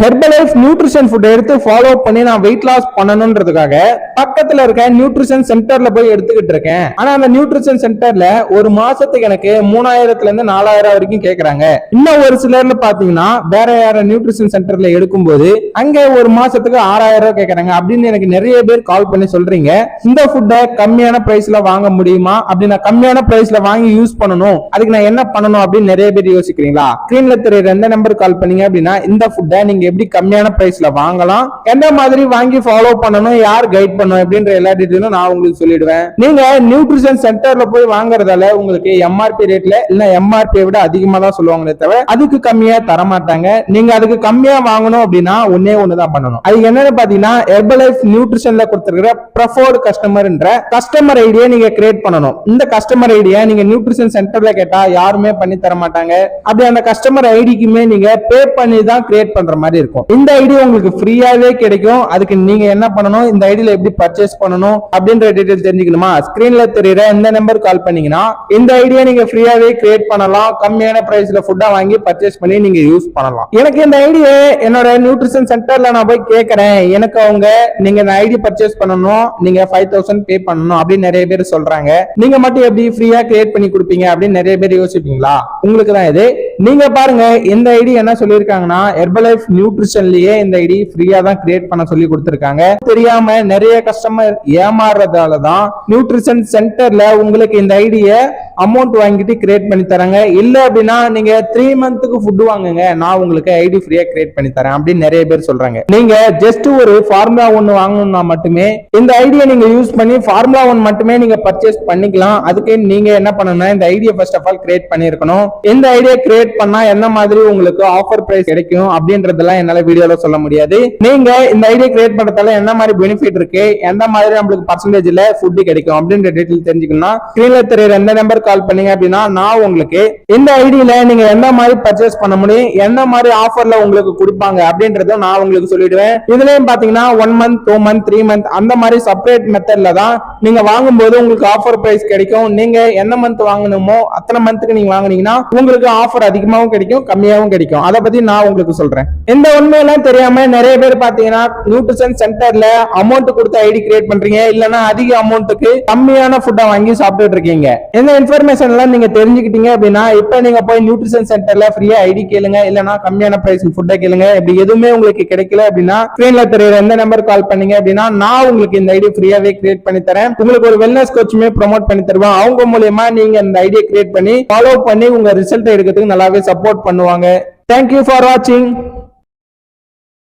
Herbalife nutrition food எடுத்து follow பண்ணி நான் வெயிட் லாஸ் பண்ணணும்ன்றதுக்காக பக்கத்துல இருக்க நியூட்ரிஷன் சென்டர்ல போய் எடுத்துக்கிட்டு இருக்கேன். ஆனா அந்த நியூட்ரிஷன் சென்டர்ல ஒரு மாசத்துக்கு எனக்கு 3000ல இருந்து 4000 வரைக்கும் கேக்குறாங்க. இன்னும் ஒரு சிலர்ல பாத்தீங்கன்னா வேற யார நியூட்ரிஷன் சென்டர்ல எடுக்கும்போது அங்க ஒரு மாசத்துக்கு 6000 ரூபாய் கேக்குறாங்க அப்படின்னு எனக்கு நிறைய பேர் கால் பண்ணி சொல்றீங்க. இந்த ஃபுட்டை கம்மியான பிரைஸ்ல வாங்க முடியுமா, அப்படி நான் கம்மியான பிரைஸ்ல வாங்கி யூஸ் பண்ணணும், அதுக்கு நான் என்ன பண்ணணும் அப்படின்னு நிறைய பேர் யோசிக்கிறீங்களா? ஸ்கிரீன்ல தெரியுற எந்த நம்பர் கால் பண்ணீங்க அப்படின்னா இந்த ஃபுட்டை நீங்க எப்படி கம்மியான பிரைஸ்ல வாங்கலாம், எந்த மாதிரி வாங்கி ஃபாலோ பண்ணணும், யார் கைட் பண்ணணும் அப்படின்ற எல்லா டீடைலும் நான் உங்களுக்கு சொல்லிடுவேன். நீங்க நியூட்ரிஷன் சென்டர்ல போய் வாங்குறதால உங்களுக்கு எம்ஆர்பி ரேட்ல இல்ல எம்ஆர்பி விட அதிகமா தான் சொல்லுவாங்களே தவிர அதுக்கு கம்மியா தர மாட்டாங்க. நீங்க அதுக்கு கம்மியா வாங்கணும் அப்படின்னா ஒன்னே ஒண்ணுதான் பண்ணணும். அது என்னன்னு பாத்தீங்கன்னா ஹெர்பலைஃப் நியூட்ரிஷன்ல கொடுத்திருக்கிற ப்ரெஃபர்ட் கஸ்டமர்ன்ற கஸ்டமர் ஐடியை நீங்க கிரியேட் பண்ணணும். இந்த கஸ்டமர் ஐடியா நீங்க நியூட்ரிஷன் சென்டர்ல கேட்டா யாருமே பண்ணி தர மாட்டாங்க. அப்படி அந்த கஸ்டமர் ஐடிக்குமே நீங்க பே பண்ணி தான் கிரியேட் பண்ற மாதிரி இருக்கும். இந்த ஐடி உங்களுக்கு ஃப்ரீயாவே கிடைக்கும். அதுக்கு நீங்க என்ன பண்ணணும், இந்த ஐடியில எப்படி பர்ச்சேஸ் பண்ணணும் அப்படின்ற டீடைல் தெரிஞ்சுக்கணுமா? ஸ்கிரீன்ல தெரியுற இந்த நம்பர் கால் பண்ணீங்கன்னா இந்த ஐடியா நீங்க ஃப்ரீயாவே கிரியேட் பண்ணலாம். கம்மியான பிரைஸ்ல ஃபுட்டா வாங்கி பர்ச்சேஸ் பண்ணி நீங்க யூஸ் பண்ணலாம். எனக்கு இந்த ஐடியா என்னோட நியூட்ரிஷன் சென்டர்ல நான் போய் கேட்கறேன், எனக்கு அவங்க நீங்க இந்த ஐடி பர்ச்சேஸ் பண்ணணும், நீங்க 5000 பே பண்ணணும் அப்படின்னு நிறைய பேர் சொல்றாங்க. நீங்க மட்டும் எப்படி ஃப்ரீயா கிரியேட் பண்ணி கொடுப்பீங்க அப்படின்னு நிறைய பேர் யோசிப்பீங்களா? உங்களுக்கு தான் இது. நீங்க பாருங்க இந்த ஐடி என்ன சொல்லியிருக்காங்கன்னா ஹெர்பலைஃப் நியூட்ரிஷன்லயே இந்த ஐடி ஃப்ரீயா தான் கிரியேட் பண்ண சொல்லி கொடுத்திருக்காங்க. தெரியாம நிறைய கஸ்டமர் ஏமாறுறதால தான் நியூட்ரிஷன் சென்டர்ல உங்களுக்கு இந்த ஐடிய அமௌண்ட் வாங்கிட்டு கிரியேட் பண்ணி தராங்க. இல்ல அப்படின்னா நீங்க 3 மந்த்துக்கு ஃபுட் வாங்குங்க, நான் உங்களுக்கு ஐடி ஃப்ரீயா கிரியேட் பண்ணி தரேன் அப்படின்னு நிறைய பேர் சொல்றாங்க. நீங்க ஜஸ்ட் ஒரு ஃபார்முலா 1 வாங்கணும்னா மட்டுமே இந்த ஐடியா நீங்க யூஸ் பண்ணி ஃபார்முலா 1 மட்டுமே நீங்க பர்ச்சேஸ் பண்ணிக்கலாம். அதுக்கு நீங்க என்ன பண்ணணும்னா இந்த idea first of all create பண்ணிருக்கணும். இந்த ஐடியா கிரியேட் பண்ணா என்ன மாதிரி உங்களுக்கு ஆஃபர் பிரைஸ் கிடைக்கும் அப்படின்றதெல்லாம் என்னால வீடியோல சொல்ல முடியாது. நீங்க இந்த ஐடியா கிரியேட் பண்றதால என்ன மாதிரி பெனிஃபிட் இருக்கு, எந்த மாதிரி நம்மளுக்கு பர்சன்டேஜ்ல ஃபுட் கிடைக்கும் அப்படின்ற டீடைல் தெரிஞ்சுக்கணும்னா ஸ்கிரீன்ல தெரியுற எந்த நம்பர் கால் பண்ணீங்க அப்படின்னா நான் உங்களுக்கு இந்த ஐடியில நீங்க எந்த மாதிரி பர்ச்சேஸ் பண்ண முடியும், எந்த மாதிரி ஆஃபர்ல உங்களுக்கு கொடுப்பாங்க அப்படின்றத நான் உங்களுக்கு சொல்லிடுவேன். இதுலயும் பாத்தீங்கன்னா 1 மந்த் 2 மந்த் 3 மந்த் அந்த மாதிரி செப்பரேட் மெத்தட்ல தான் நீங்க வாங்கும்போது உங்களுக்கு ஆஃபர் பிரைஸ் கிடைக்கும். நீங்க என்ன மந்த் வாங்கணுமோ அத்தனை மந்த்துக்கு நீங்க வாங்குனீங்கன்னா உங்களுக்கு ஆஃபர் அதிகமாகவும் கிடைக்கும் கம்மியாகவும் கிடைக்கும். அதை பத்தி நான் உங்களுக்கு சொல்றேன். இந்த உண்மையெல்லாம் தெரியாம நிறைய பேர் பாத்தீங்கன்னா நியூட்ரிஷன் சென்டர்ல அமௌண்ட் கொடுத்து ஐடி கிரியேட் பண்றீங்க, இல்லனா அதிக அமௌண்ட்டுக்கு கம்மியான ஃபுட்டை வாங்கி சாப்பிட்டு இருக்கீங்க. இந்த இன்ஃபர்மேஷன் எல்லாம் நீங்க தெரிஞ்சுக்கிட்டீங்க அப்படின்னா இப்ப நீங்க போய் நியூட்ரிஷன் சென்டர்ல ஃப்ரீயா ஐடி கேளுங்க, இல்லனா கம்மியான பிரைஸ் ஃபுட்டை கேளுங்க. இப்படி எதுவுமே உங்களுக்கு கிடைக்கல அப்படின்னா ஸ்கிரீன்ல தெரியுற எந்த நம்பர் கால் பண்ணீங்க அப்படின்னா நான் உங்களுக்கு இந்த ஐடி ஃப்ரீயாவே கிரியேட் பண்ணி தரேன். உங்களுக்கு ஒரு வெல்னஸ் கோச்சுமே ப்ரோமோட் பண்ணி தருவேன். அவங்க மூலமா நீங்க இந்த ஐடியா கிரியேட் பண்ணி ஃபாலோ பண்ணி உங்க ரிசல்ட் எடுக்கிறதுக்கு நல்லாவே சப்போர்ட் பண்ணுவாங்க. Thank you for watching.